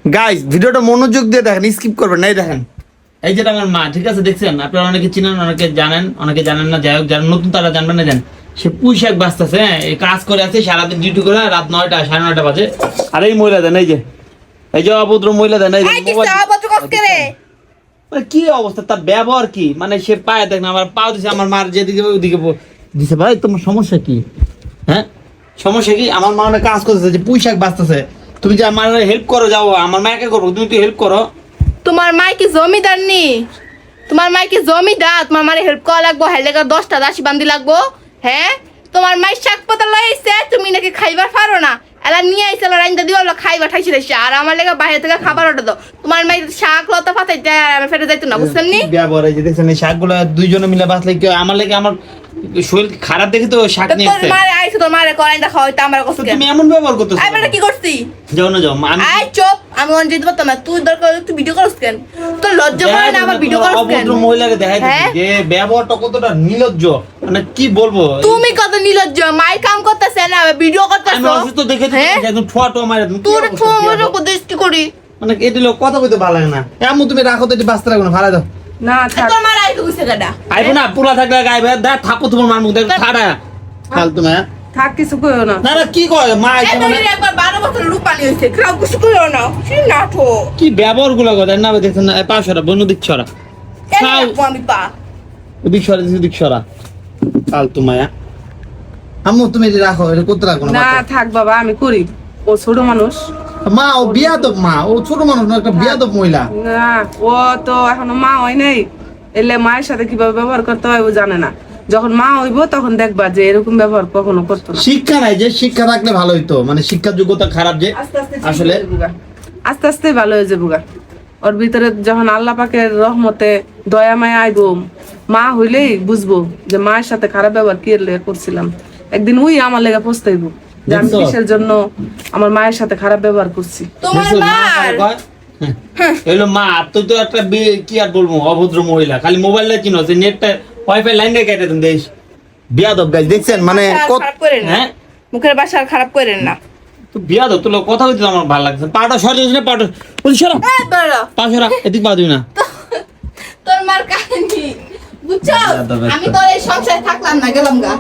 Guys ভিডিওটা মনোযোগ দিয়ে দেখেন, স্কিপ করবেন না। এই দেখেন, এই যেটা আমার মা, ঠিক আছে? দেখছেন? আপনারা অনেকে চিনেন, অনেকে জানেন, অনেকে জানেন না। যাই হোক, যারা নতুন তারা জানবেন না। জান সে পুঁই শাক বাঁচতেছে, হ্যাঁ, এই কাজ করে আছে সারাদিন ডিউটি করে, রাত 9টা 9:30 বাজে। আর এই মহিলা দেন, এই যে অভদ্র মহিলা দেন, এই কি অবস্থা, তার ব্যবহার কি, মানে সে পায়ে দেখেন আমার পাও দিছে, আমার মার যেদিকে ওইদিকে দিছে। ভাই তোমার সমস্যা কি? হ্যাঁ, সমস্যা কি? আমার মা অনেক কাজ করতেছে, যে পুঁই শাক বাঁচতেছে, তুমি যে আমার হেল্প করো, যাও আমার মাকে করবো, তুমি একটু হেল্প করো। তোমার মাই কি জমিদার নি? তোমার মাই কি জমিদার? তোমার মারে হেল্প করা লাগবো, হেলেগা 10টা দাসী বান্ধি লাগবো? হ্যাঁ, তোমার মাই শাক পাতা লইছে, তুমি নাকি খাইবার পারো না। এলা নিয়ে আইছে, এলা রাইন্দা দিও, খাইবা ঠাইছি রাইছে। আর আমার লেগে বাইরে থেকে খাবার অর্ডার দাও। তোমার মাই শাক লতা পাতাইতে আর ফেটে যাইতো না, বুঝছেন নি? ব্যবহার এই যে দেখছেন, এই শাকগুলো দুইজনে মিলে বাঁচলে কি আমার লেগে, আমার শরীর খারাপ দেখে তো শাক নিয়ে আসছে। তোর মারে আইছে, তোর মারে করাইন্দা খাওয়াইতে আমার কষ্ট। তুমি এমন ব্যবহার করতেছো। আই বেটা কি করছি? যাও না, যাও আমি আই চুপ, আমি অন যেতে পারতাম না। তুই দরকার তুই ভিডিও করছ কেন? তোর লজ্জা করে না আমার ভিডিও করছ কেন? অভদ্র মহিলাকে দেখাইতেছি যে ব্যবহারটা কতটা নির্লজ্জ, মানে কি বলবো। তুমি কত নির্লজ্জ, মাই কাম করতেছে না, ভিডিও আমি করতেছো। অসুস্থ দেখে একদম ঠোয়া টোয়া মারে তোর ঠোঁট উপদেশ কি করি? মানে এটি লোক কথা কইতে ভালো লাগে না। এমন তুমি রাখো তো, এটি বাঁচতে রাখো না, ফালা দাও। না থাক, তোর মার আইতো কইছে গাডা। আইবো না, পুরা থাকলে গাইবে দা, থাকো তোমার মার মুখ দেখো ছাড়া কাল তুমি। থাক, কিছু কইও না। না না, কি কয় মা, এই বলির একবার 12 বছর রূপালি হইছে, খাও কিছু কইও না। কি নাটক, কি ব্যবহার গুলো করে না, দেখছেন না? পাশরা বনু দিক ছড়া, এই আপু আমি পা দিক ছড়া, দিক ছড়া কাল তোমায়া। আম্মু তুমি এটি রাখো, এটা করতে রাখো না। না থাক বাবা, আমি করি। ও ছোট মানুষ। মা ও বিয়াদব, মা ও ছোট মানুষ না, একটা বিয়াদব মহিলা। না, ও তো এখনো মা হয় নাই, এলে মায়ের সাথে কিভাবে ব্যবহার করতে হয় ও জানে না। যখন মা হইব তখন দেখবা যে এরকম ব্যবহার কখনো করতো না। শিক্ষা নাই, যে শিক্ষা থাকলে ভালো হইতো, মানে শিক্ষার যোগ্যতা খারাপ যে আসলে। আস্তে আস্তে ভালো হয়ে যাবো গা। ওর ভিতরে যখন আল্লাহ পাকের রহমতে দয়া মায়া আইব, মা হইলেই বুঝবো যে মায়ের সাথে খারাপ ব্যবহার কি করছিলাম। একদিন ওই আমার লেগে পস্তাইব যে আমি কিসের জন্য আমার মায়ের সাথে খারাপ ব্যবহার করছি। তোমার মার এলো মা, তুই তো একটা কি আর বলবো, অভদ্র মহিলা, খালি মোবাইলটা চিনো, যে নেটটা ওয়াইফাই লাইনটা কেটে দেন দেশ। বিয়াদব গাইস, দেখছেন মানে খারাপ করেন না, হ্যাঁ মুখের ভাষা আর খারাপ করেন না। তো বিয়াদব, তোর কথা বলতে আমার ভালো লাগছে। পাটা সরিয়ে না, পাটা বলছি সরা, এই বেড়া, পা সরা, এদিক পা দিবি না। তোর মার কাহিনী বুঝছো? আমি তোর এই সংসারে থাকলাম না, গেলাম গা।